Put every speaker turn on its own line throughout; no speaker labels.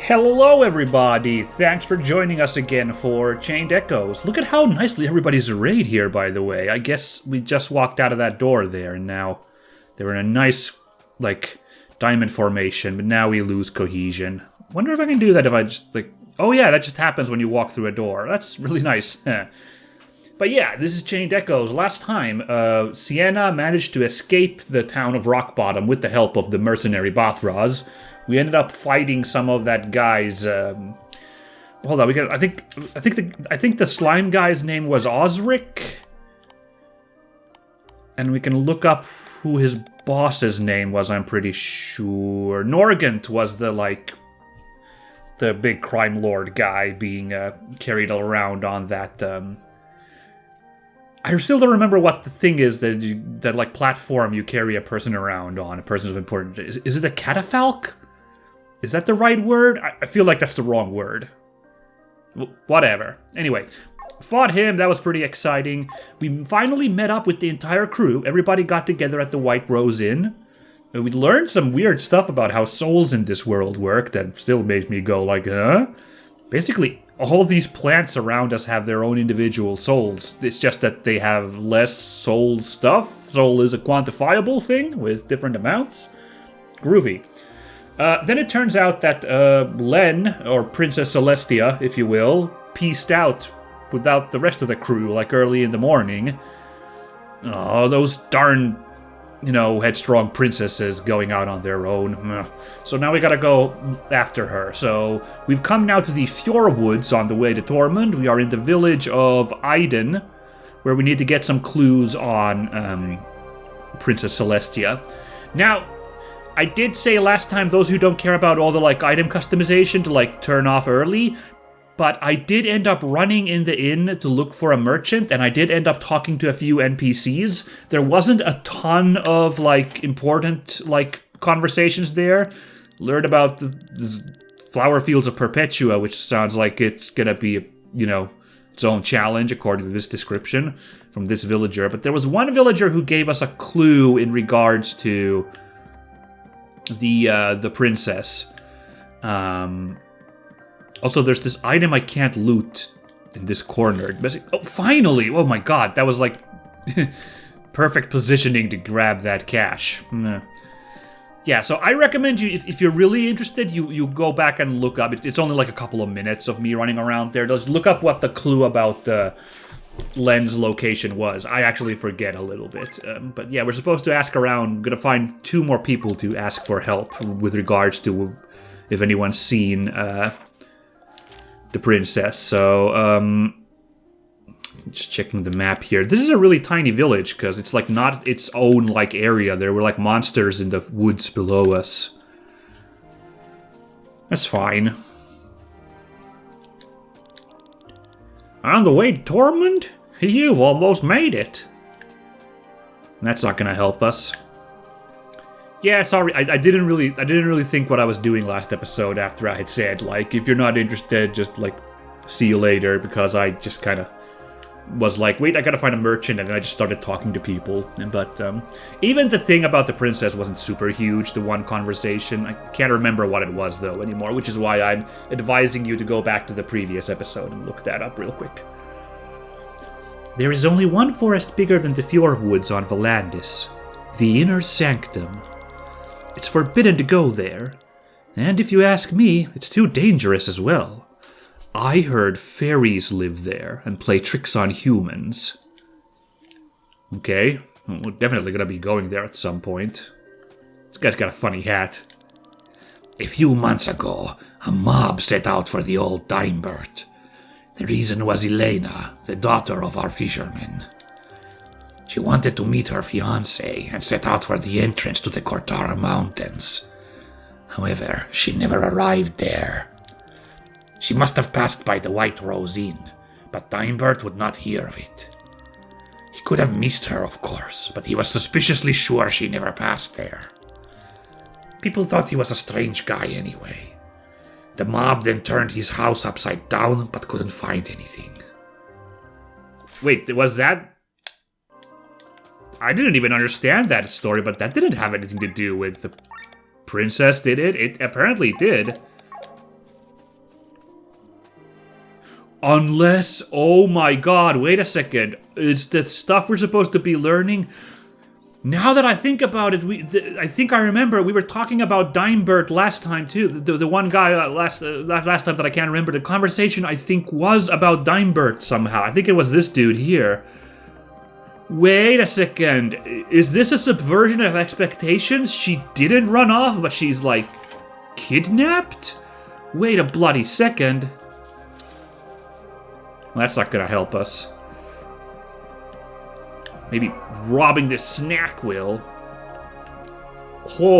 Hello everybody! Thanks for joining us again for Chained Echoes. Look at how nicely everybody's arrayed here, by the way. I guess we just walked out of that door there, and now they're in a nice, diamond formation, but now we lose cohesion. Wonder if I can do that if I just, Oh yeah, that just happens when you walk through a door. That's really nice. But yeah, this is Chained Echoes. Last time, Sienna managed to escape the town of Rockbottom with the help of the mercenary Bothraz. We ended up fighting some of that guy's. Hold on, I think the slime guy's name was Osric, and we can look up who his boss's name was. I'm pretty sure Norgant was the big crime lord guy being carried around on that. I still don't remember what the thing is that platform you carry a person around on. A person of importance. Is it a catafalque? Is that the right word? I feel like that's the wrong word. Whatever. Anyway, fought him. That was pretty exciting. We finally met up with the entire crew. Everybody got together at the White Rose Inn. And we learned some weird stuff about how souls in this world work that still makes me go huh? Basically, all these plants around us have their own individual souls. It's just that they have less soul stuff. Soul is a quantifiable thing with different amounts. Groovy. Then it turns out that Lenne, or Princess Celestia, if you will, pieced out without the rest of the crew, early in the morning. Oh, those darn, headstrong princesses going out on their own. So now we gotta go after her. So we've come now to the Fjord Woods on the way to Tormund. We are in the village of Iden, where we need to get some clues on Princess Celestia. Now, I did say last time, those who don't care about all the, item customization to, turn off early, but I did end up running in the inn to look for a merchant, and I did end up talking to a few NPCs. There wasn't a ton of, important, conversations there. Learned about the flower fields of Perpetua, which sounds like it's gonna be, its own challenge, according to this description from this villager. But there was one villager who gave us a clue in regards to the princess. Also, there's this item I can't loot in this corner. Oh, finally! Oh my god, that was perfect positioning to grab that cash. Yeah, so I recommend you, if you're really interested, you go back and look up. It's only a couple of minutes of me running around there. Just look up what the clue about Len's location was. I actually forget a little bit. But yeah, we're supposed to ask around. I'm going to find 2 more people to ask for help with regards to if anyone's seen the princess. So, just checking the map here. This is a really tiny village because it's not its own area. There were monsters in the woods below us. That's fine. On the way to Tormund? You've almost made it. That's not gonna help us. Yeah, sorry, I didn't really think what I was doing last episode after I had said, if you're not interested, just, see you later, because I just kind of was wait, I gotta find a merchant, and then I just started talking to people. But even the thing about the princess wasn't super huge, the one conversation. I can't remember what it was, though, anymore, which is why I'm advising you to go back to the previous episode and look that up real quick. There is only one forest bigger than the Fjord Woods on Volandis, the Inner Sanctum. It's forbidden to go there, and if you ask me, it's too dangerous as well. I heard fairies live there and play tricks on humans. Okay, well, we're definitely gonna be going there at some point. This guy's got a funny hat. A few months ago, a mob set out for the old Dimebert. The reason was Elena, the daughter of our fisherman. She wanted to meet her fiancé and set out for the entrance to the Cortara Mountains. However, she never arrived there. She must have passed by the White Rose Inn, but Dimebert would not hear of it. He could have missed her, of course, but he was suspiciously sure she never passed there. People thought he was a strange guy anyway. The mob then turned his house upside down, but couldn't find anything. Wait, was that... I didn't even understand that story, but that didn't have anything to do with the princess, did it? It apparently did. Unless, oh my god, wait a second. Is the stuff we're supposed to be learning? Now that I think about it, I think I remember we were talking about Dimebert last time too. The one guy last time that I can't remember. The conversation I think was about Dimebert somehow. I think it was this dude here. Wait a second. Is this a subversion of expectations? She didn't run off, but she's like kidnapped? Wait a bloody second. Well, that's not gonna help us. Maybe robbing this snack will. Hold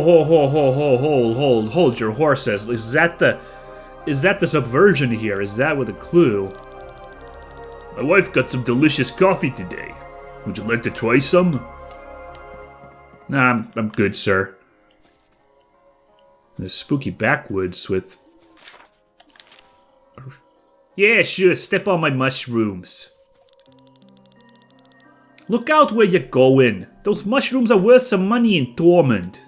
your horses. Is that the subversion here? Is that with a clue? My wife got some delicious coffee today. Would you like to try some? Nah, I'm good, sir. The spooky backwoods with... Yeah, sure, step on my mushrooms. Look out where you're going. Those mushrooms are worth some money in Torment.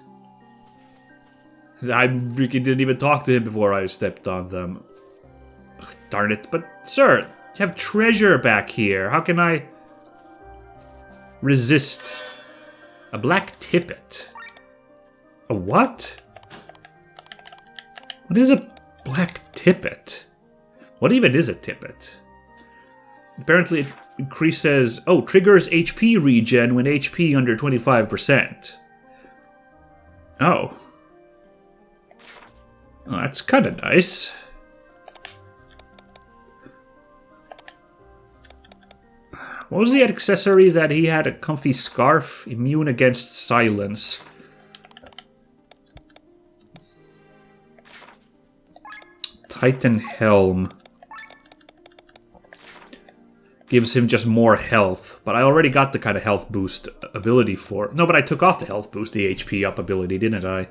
I freaking didn't even talk to him before I stepped on them. Ugh, darn it. But, sir, you have treasure back here. How can I resist? A black tippet. A what? What is a black tippet? What even is a tippet? Apparently it increases... Oh, triggers HP regen when HP under 25%. Oh. Oh, that's kind of nice. What was the accessory that he had? A comfy scarf? Immune against silence. Titan helm. Gives him just more health. But I already got the kind of health boost ability for it. No, but I took off the health boost, the HP up ability, didn't I?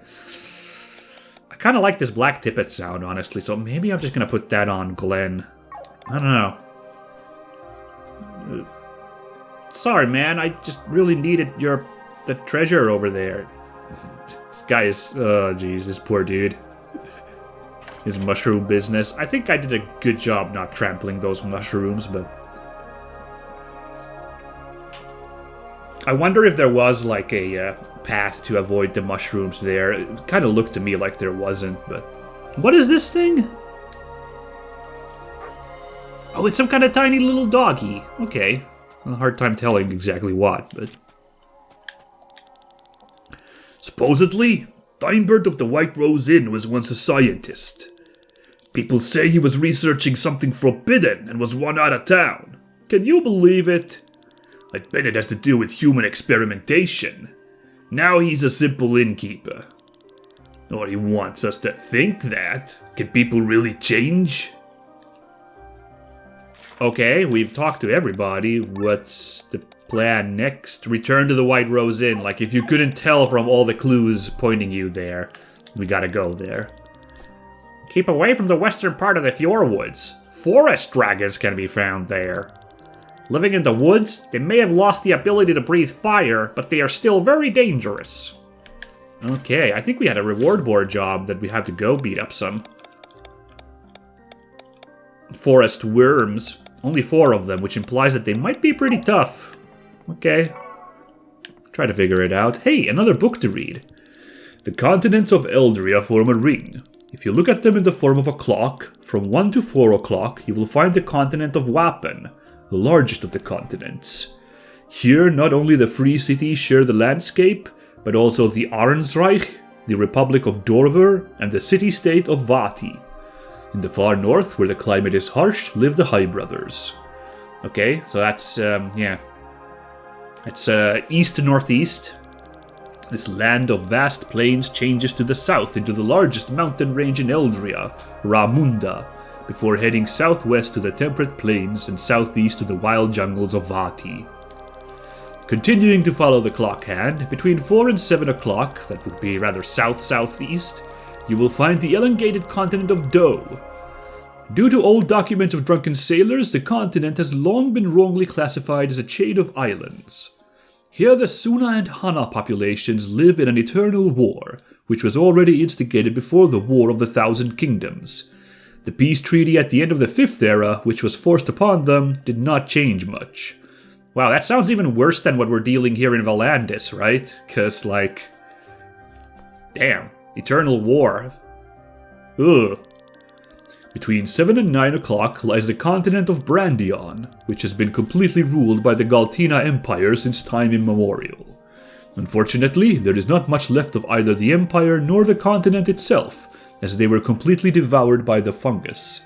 I kind of like this black tippet sound, honestly. So maybe I'm just going to put that on Glenn. I don't know. Sorry, man. I just really needed the treasure over there. This guy is... Oh, jeez. This poor dude. His mushroom business. I think I did a good job not trampling those mushrooms, but... I wonder if there was, like, a path to avoid the mushrooms there. It kind of looked to me like there wasn't, but... What is this thing? Oh, it's some kind of tiny little doggy. Okay. A hard time telling exactly what, but... Supposedly, Dimebert of the White Rose Inn was once a scientist. People say he was researching something forbidden and was run out of town. Can you believe it? I bet it has to do with human experimentation. Now he's a simple innkeeper. Or he wants us to think that. Can people really change? Okay, we've talked to everybody. What's the plan next? Return to the White Rose Inn. Like, if you couldn't tell from all the clues pointing you there, we gotta go there. Keep away from the western part of the Fjordwoods. Forest dragons can be found there. Living in the woods, they may have lost the ability to breathe fire, but they are still very dangerous. Okay, I think we had a reward board job that we have to go beat up some forest worms. Only 4 of them, which implies that they might be pretty tough. Okay. Try to figure it out. Hey, another book to read. The continents of Eldria form a ring. If you look at them in the form of a clock, from 1 to 4 o'clock, you will find the continent of Wappen, the largest of the continents. Here, not only the Free Cities share the landscape, but also the Arnsreich, the Republic of Dorver, and the city-state of Vati. In the far north, where the climate is harsh, live the High Brothers. Okay, so that's, yeah. It's east to northeast. This land of vast plains changes to the south into the largest mountain range in Eldria, Ramunda, before heading southwest to the temperate plains and southeast to the wild jungles of Vati. Continuing to follow the clock hand, between 4 and 7 o'clock, that would be rather south-southeast, you will find the elongated continent of Do. Due to old documents of drunken sailors, the continent has long been wrongly classified as a chain of islands. Here the Suna and Hana populations live in an eternal war, which was already instigated before the War of the Thousand Kingdoms. The peace treaty at the end of the Fifth Era, which was forced upon them, did not change much. Wow, that sounds even worse than what we're dealing here in Valandis, right? Because, like... damn. Eternal War. Ugh. Between 7 and 9 o'clock lies the continent of Brandion, which has been completely ruled by the Galtina Empire since time immemorial. Unfortunately, there is not much left of either the Empire nor the continent itself, as they were completely devoured by the fungus.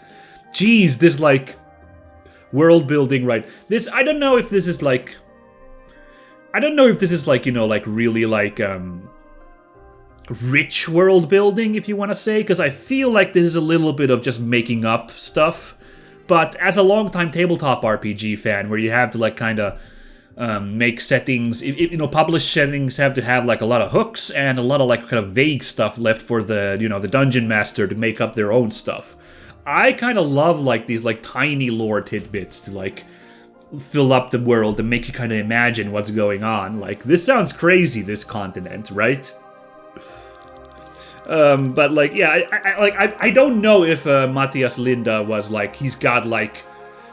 Jeez, this, like, world building, right? This, I don't know if this is, like, you know, like, really, like, rich world building, if you want to say, because I feel like this is a little bit of just making up stuff. But as a longtime tabletop RPG fan, where you have to, like, kind of make settings, you know, published settings have to have, like, a lot of hooks and a lot of, like, kind of vague stuff left for the, you know, the dungeon master to make up their own stuff. I kind of love, like, these, like, tiny lore tidbits to, like, fill up the world and make you kind of imagine what's going on. Like, this sounds crazy, this continent, right? But, like, yeah, I don't know if Matthias Linda was, like, he's got, like,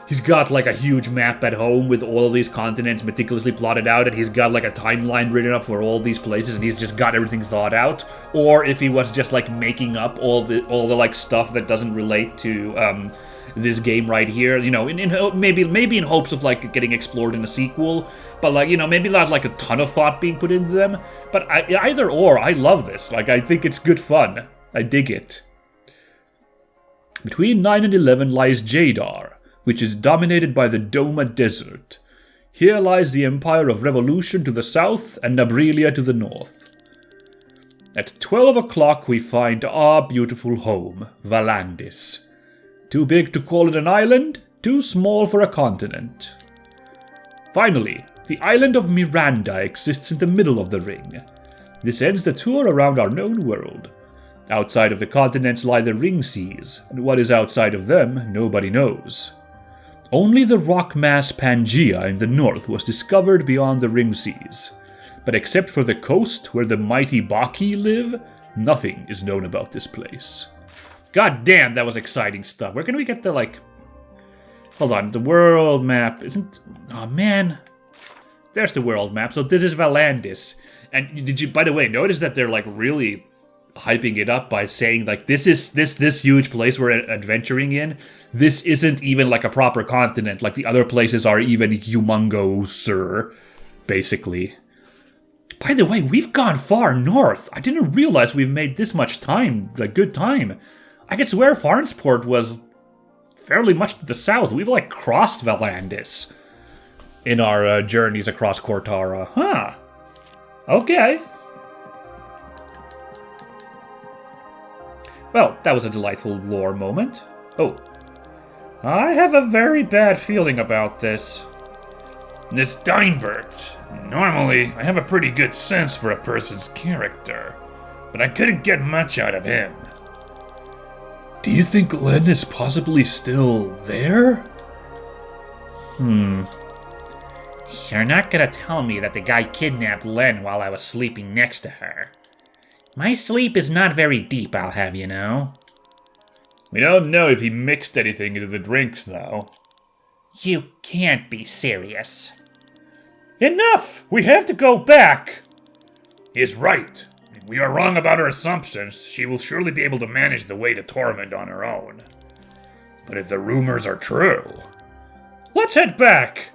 a huge map at home with all of these continents meticulously plotted out, and he's got, like, a timeline written up for all these places, and he's just got everything thought out, or if he was just, like, making up all the like, stuff that doesn't relate to, this game right here, you know, maybe in hopes of, like, getting explored in a sequel, but, like, you know, maybe not, like, a ton of thought being put into them, but either or, I love this. Like, I think it's good fun. I dig it. Between 9 and 11 lies Jadar, which is dominated by the Doma Desert. Here lies the Empire of Revolution to the south and Nabrilia to the north. At 12 o'clock we find our beautiful home, Valandis. Too big to call it an island, too small for a continent. Finally, the island of Miranda exists in the middle of the ring. This ends the tour around our known world. Outside of the continents lie the ring seas, and what is outside of them nobody knows. Only the rock mass Pangaea in the north was discovered beyond the ring seas. But except for the coast where the mighty Baki live, nothing is known about this place. God damn, that was exciting stuff. Where can we get the, like... hold on, the world map isn't... oh, man. There's the world map. So this is Valandis. And did you, by the way, notice that they're, like, really hyping it up by saying, like, this huge place we're adventuring in, this isn't even, like, a proper continent. Like, the other places are even humongouser, basically. By the way, we've gone far north. I didn't realize we've made this much time, like, good time. I could swear Farnsport was fairly much to the south. We've, like, crossed Valandis in our journeys across Cortara. Huh. Okay. Well, that was a delightful lore moment. Oh. I have a very bad feeling about this. This Steinbert. Normally, I have a pretty good sense for a person's character, but I couldn't get much out of him. Do you think Lenne is possibly still there? You're not gonna tell me that the guy kidnapped Lenne while I was sleeping next to her. My sleep is not very deep, I'll have you know. We don't know if he mixed anything into the drinks, though. You can't be serious. Enough! We have to go back! He's right. If we are wrong about her assumptions, she will surely be able to manage the way to Torment on her own. But if the rumors are true... let's head back!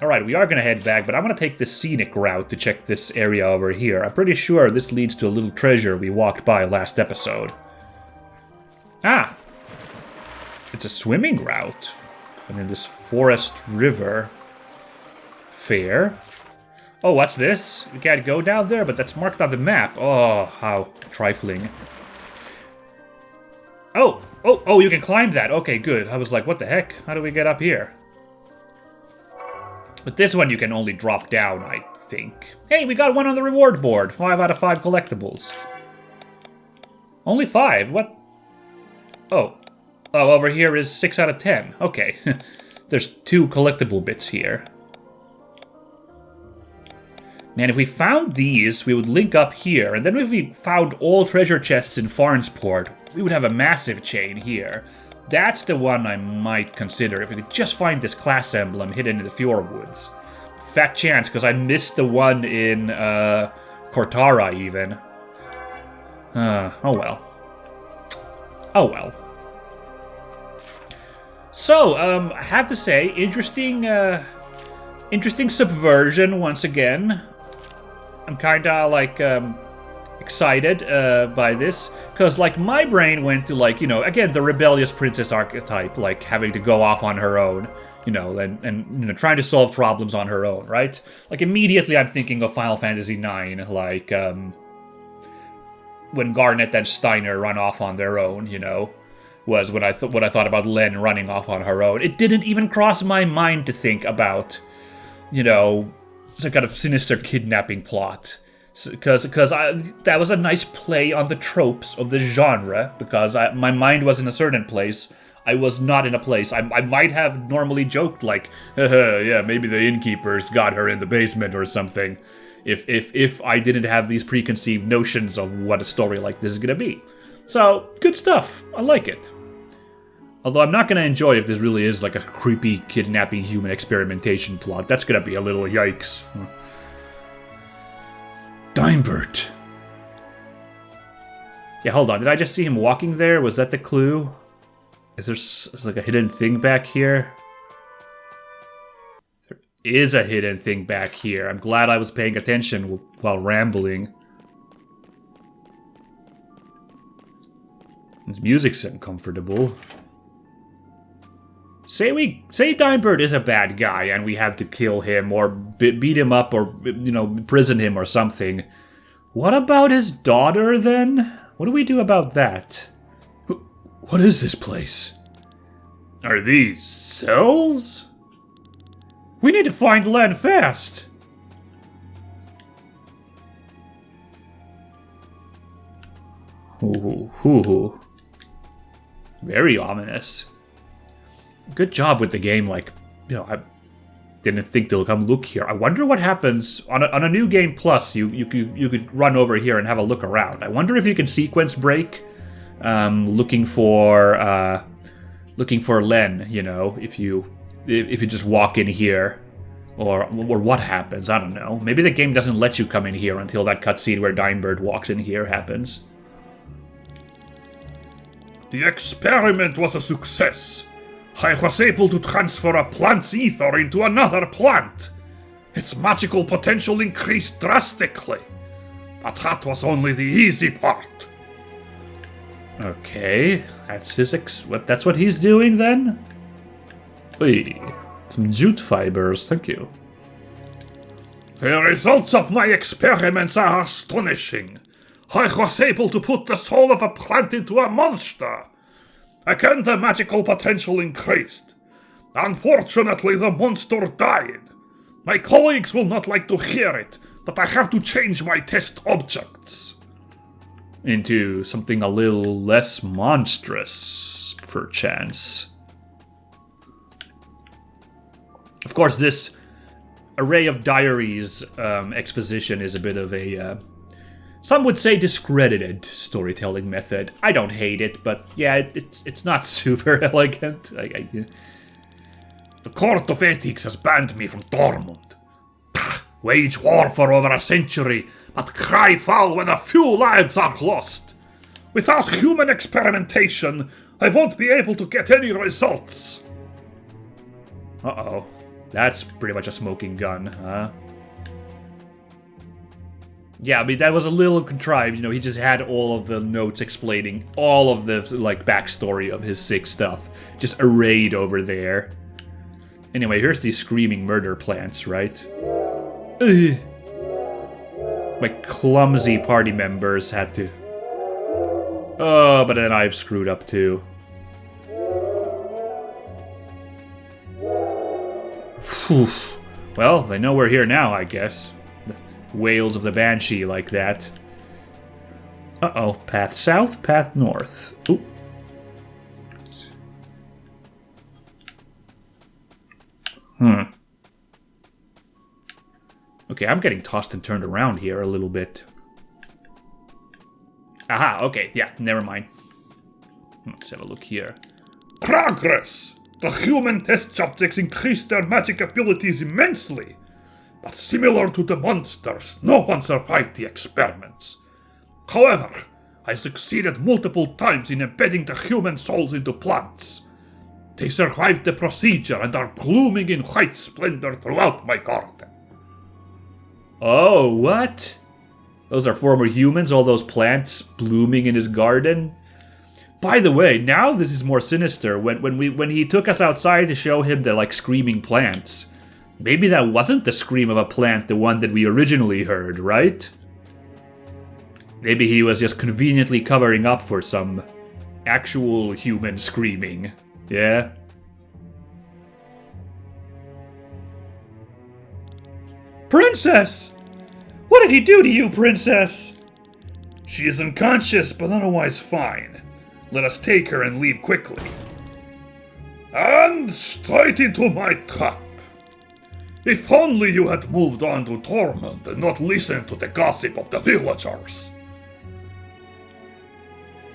Alright, we are going to head back, but I'm going to take the scenic route to check this area over here. I'm pretty sure this leads to a little treasure we walked by last episode. Ah! It's a swimming route. And in this forest river... fair. Oh, what's this? We can't go down there, but that's marked on the map. Oh, how trifling. Oh, you can climb that. Okay, good. I was like, what the heck? How do we get up here? But this one you can only drop down, I think. Hey, we got one on the reward board. 5 out of 5 collectibles. Only 5? What? Oh, over here is 6 out of 10. Okay. There's 2 collectible bits here. Man, if we found these, we would link up here, and then if we found all treasure chests in Farnsport, we would have a massive chain here. That's the one I might consider, if we could just find this class emblem hidden in the Fjord Woods. Fat chance, because I missed the one in Cortara, even. Oh well. Oh well. So, I have to say, interesting subversion once again. I'm kinda, like, excited by this, because, like, my brain went to, like, you know, again, the rebellious princess archetype, like, having to go off on her own, you know, and you know, trying to solve problems on her own, right? Like, immediately I'm thinking of Final Fantasy IX, like, when Garnet and Steiner run off on their own, you know, was what I thought about Lenne running off on her own. It didn't even cross my mind to think about, you know, some kind of sinister kidnapping plot. Because that was a nice play on the tropes of the genre, because my mind was in a certain place. I was not in a place. I might have normally joked like, yeah, maybe the innkeepers got her in the basement or something, if I didn't have these preconceived notions of what a story like this is going to be. So, good stuff. I like it. Although I'm not going to enjoy if this really is like a creepy kidnapping human experimentation plot. That's going to be a little yikes. Dimebert. Yeah, hold on. Did I just see him walking there? Was that the clue? Is there like a hidden thing back here? There is a hidden thing back here. I'm glad I was paying attention while rambling. This music's uncomfortable. Say Dimebert is a bad guy and we have to kill him or beat him up or, you know, imprison him or something. What about his daughter, then? What do we do about that? What is this place? Are these cells? We need to find Lenne fast! Ooh. Very ominous. Good job with the game, like, you know, I didn't think to come look here. I wonder what happens on a new game plus. You could run over here and have a look around. I wonder if you can sequence break, looking for Lenne. You know, if you just walk in here, or what happens. I don't know. Maybe the game doesn't let you come in here until that cutscene where Dimebert walks in here happens. The experiment was a success. I was able to transfer a plant's ether into another plant. Its magical potential increased drastically. But that was only the easy part. Okay, that's that's what he's doing then? Hey, some jute fibers, thank you. The results of my experiments are astonishing. I was able to put the soul of a plant into a monster. Again, the magical potential increased. Unfortunately, the monster died. My colleagues will not like to hear it, but I have to change my test objects. Into something a little less monstrous, perchance. Of course, this array of diaries exposition is a bit of a... some would say discredited storytelling method. I don't hate it, but yeah, it's not super elegant. The Court of Ethics has banned me from Dortmund. Wage war for over a century, but cry foul when a few lives are lost. Without human experimentation, I won't be able to get any results. Uh-oh. That's pretty much a smoking gun, huh? Yeah, I mean, that was a little contrived, you know, he just had all of the notes explaining all of the, like, backstory of his sick stuff, just arrayed over there. Anyway, here's these screaming murder plants, right? Ugh. My clumsy party members had to... Oh, but then I've screwed up too. Whew. Well, they know we're here now, I guess. Wails of the Banshee like that. Uh-oh. Path south, path north. Ooh. Okay, I'm getting tossed and turned around here a little bit. Aha, okay, yeah, never mind. Let's have a look here.
Progress! The human test subjects increased their magic abilities immensely. But similar to the monsters, no one survived the experiments. However, I succeeded multiple times in embedding the human souls into plants. They survived the procedure and are blooming in white splendor throughout my garden.
Oh, what? Those are former humans, all those plants blooming in his garden? By the way, now this is more sinister. When he took us outside to show him the, like, screaming plants, maybe that wasn't the scream of a plant, the one that we originally heard, right? Maybe he was just conveniently covering up for some actual human screaming. Yeah?
Princess! What did he do to you, Princess? She is unconscious, but otherwise fine. Let us take her and leave quickly. And straight into my trap. If only you had moved on to Torment and not listened to the gossip of the villagers.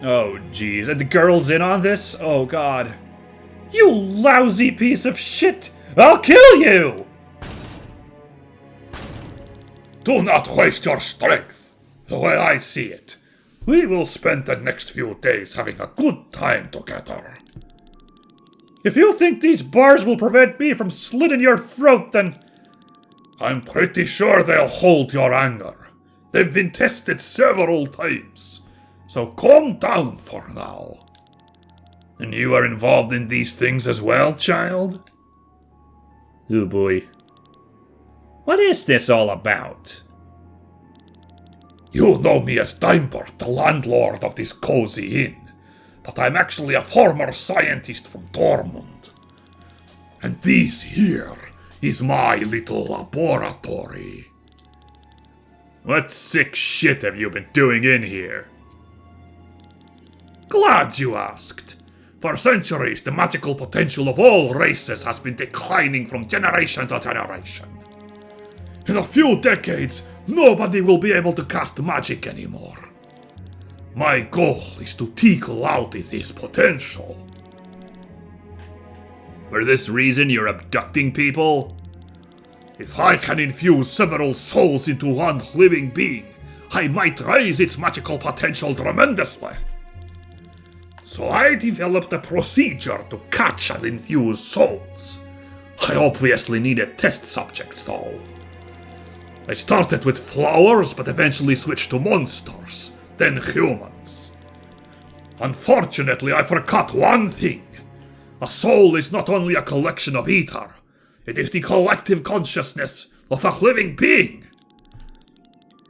Oh, jeez. And the girl's in on this? Oh, God. You lousy piece of shit! I'll kill you!
Do not waste your strength. The way I see it, we will spend the next few days having a good time together.
If you think these bars will prevent me from slitting your throat, then...
I'm pretty sure they'll hold your anger. They've been tested several times. So calm down for now. And you are involved in these things as well, child?
Oh boy. What is this all about?
You know me as Dimebert, the landlord of this cozy inn. But I'm actually a former scientist from Tormund. And this here is my little laboratory.
What sick shit have you been doing in here?
Glad you asked. For centuries, the magical potential of all races has been declining from generation to generation. In a few decades, nobody will be able to cast magic anymore. My goal is to tickle out this potential.
For this reason, you're abducting people?
If I can infuse several souls into one living being, I might raise its magical potential tremendously. So I developed a procedure to catch and infuse souls. I obviously needed test subjects though. I started with flowers, but eventually switched to monsters, then humans. Unfortunately, I forgot one thing. A soul is not only a collection of ether, it is the collective consciousness of a living being.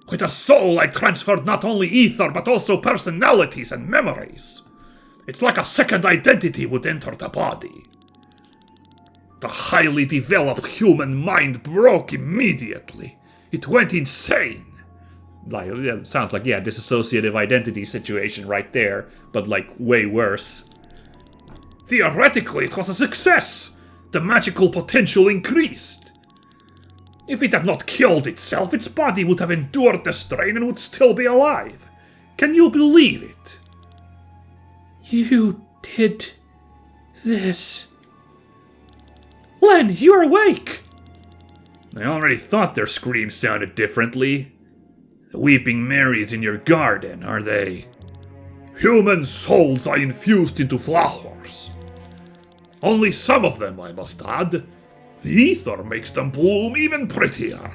With a soul, I transferred not only ether, but also personalities and memories. It's like a second identity would enter the body. The highly developed human mind broke immediately. It went insane.
Like, yeah, sounds like, yeah, dissociative identity situation right there, but like way worse.
Theoretically, it was a success. The magical potential increased. If it had not killed itself, its body would have endured the strain and would still be alive. Can you believe it?
You did this.
Lenne, you're awake!
I already thought their screams sounded differently. The Weeping Marys in your garden, are they?
Human souls I infused into flowers. Only some of them, I must add. The ether makes them bloom even prettier.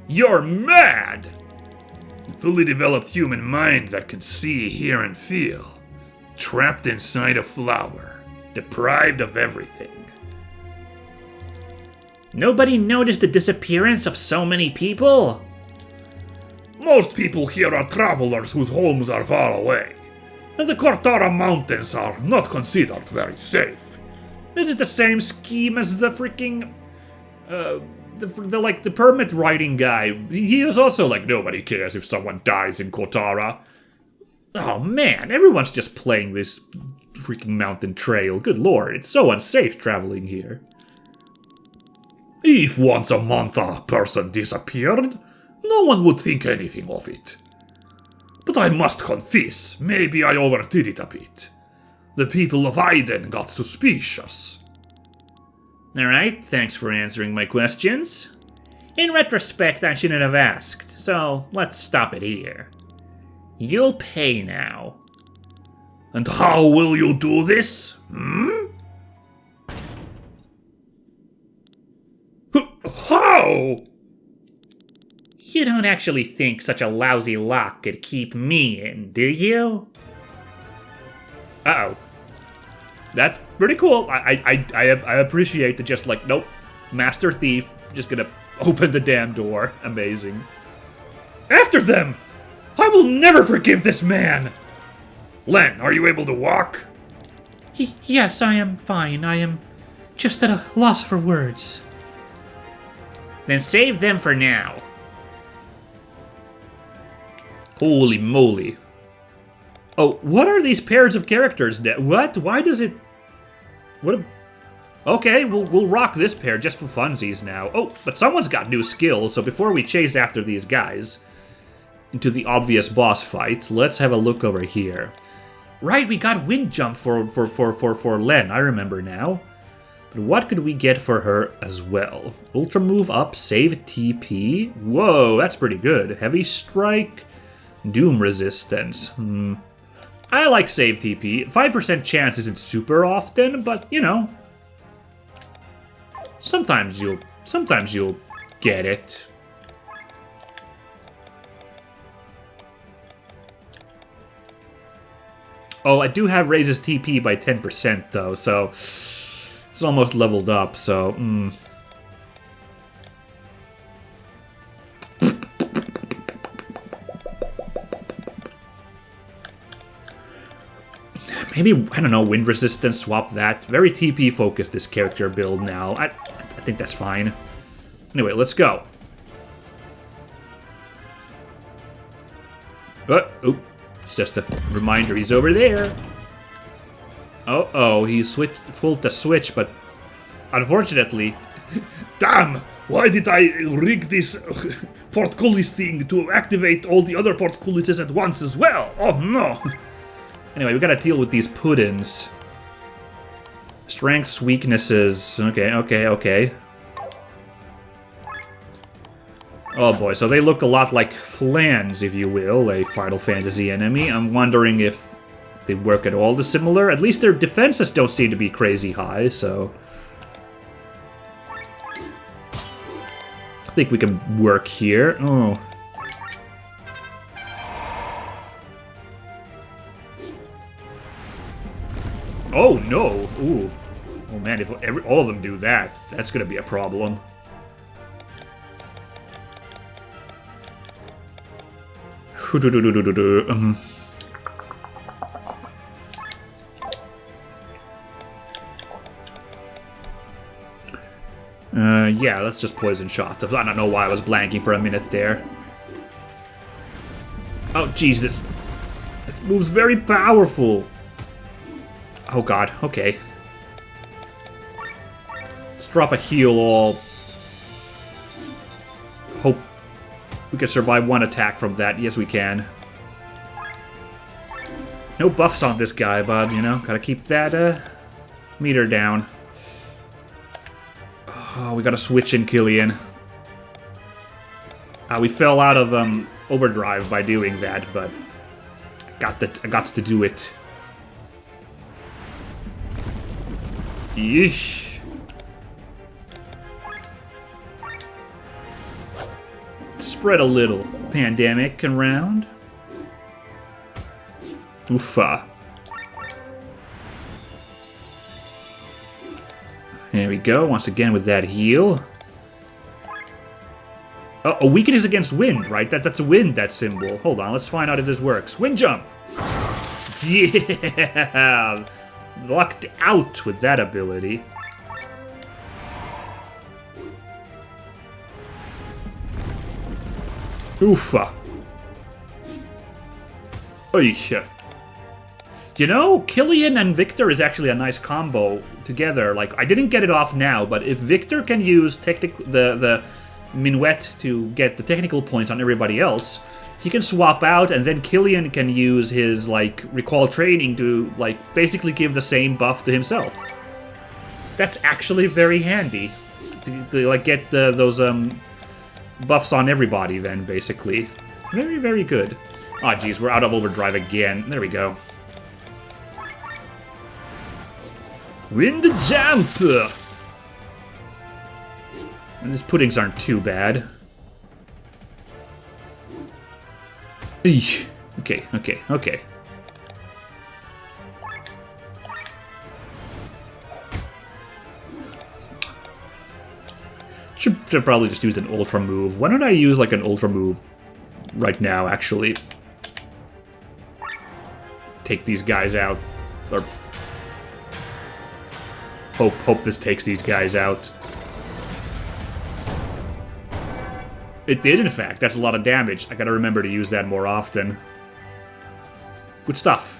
You're mad! A fully developed human mind that can see, hear, and feel. Trapped inside a flower. Deprived of everything.
Nobody noticed the disappearance of so many people?
Most people here are travelers whose homes are far away. And the Cortara Mountains are not considered very safe.
This is the same scheme as the freaking... the permit writing guy. He is also like, nobody cares if someone dies in Cortara. Oh man, everyone's just playing this freaking mountain trail. Good lord, it's so unsafe traveling here.
If once a month a person disappeared, no one would think anything of it. But I must confess, maybe I overdid it a bit. The people of Aiden got suspicious.
Alright, thanks for answering my questions. In retrospect, I shouldn't have asked, so let's stop it here. You'll pay now.
And how will you do this? How?
You don't actually think such a lousy lock could keep me in, do you?
Uh-oh. That's pretty cool. I appreciate the just like, nope, Master Thief, just gonna open the damn door. Amazing. After them! I will never forgive this man!
Len, are you able to walk?
Yes, I am fine. I am just at a loss for words. Then save them for now.
Holy moly. Oh, what are these pairs of characters? What? Why does it... What? Okay, we'll rock this pair just for funsies now. Oh, but someone's got new skills, so before we chase after these guys into the obvious boss fight, let's have a look over here. Right, we got wind jump for Lenne, I remember now. But what could we get for her as well? Ultra move up, save TP. Whoa, that's pretty good. Heavy strike, doom resistance. I like save TP. 5% chance isn't super often, but you know, sometimes you'll get it. Oh, I do have raises TP by 10% though, so it's almost leveled up, so maybe, I don't know, wind resistance, swap that. Very TP focused, this character build now. I think that's fine. Anyway, let's go. Oop. It's just a reminder he's over there. Oh, he pulled the switch, but unfortunately...
Damn! Why did I rig this portcullis thing to activate all the other portcullises at once as well? Oh no!
Anyway, we gotta deal with these puddins. Strengths, weaknesses. Okay. Oh boy, so they look a lot like Flans, if you will, a Final Fantasy enemy. I'm wondering if they work at all similar. At least their defenses don't seem to be crazy high, so... I think we can work here. Oh. Oh no! Ooh. Oh man, if all of them do that, that's gonna be a problem. Yeah, let's just poison shot. I don't know why I was blanking for a minute there. Oh, Jesus. This move's very powerful. Oh, God. Okay. Let's drop a heal all. Hope we can survive one attack from that. Yes, we can. No buffs on this guy, but, you know, gotta keep that meter down. Oh, we gotta switch in Killian. We fell out of overdrive by doing that, but I got to do it. Yeesh. Spread a little pandemic around. Oofa. There we go, once again with that heal. Oh, a weakness against wind, right? That's a wind, that symbol. Hold on, let's find out if this works. Wind jump! Yeah! Lucked out with that ability. Oofa. Oisha. You know, Killian and Victor is actually a nice combo together. Like, I didn't get it off now, but if Victor can use the minuet to get the technical points on everybody else, he can swap out, and then Killian can use his, like, recall training to, like, basically give the same buff to himself. That's actually very handy. To like, get those, buffs on everybody then, basically. Very, very good. Aw, geez, we're out of overdrive again. There we go. Win the jump! And these puddings aren't too bad. Eesh. Okay, okay, okay. Should probably just use an ultra move. Why don't I use like an ultra move right now, actually? Take these guys out. Or hope this takes these guys out. It did, in fact. That's a lot of damage. I gotta remember to use that more often. Good stuff.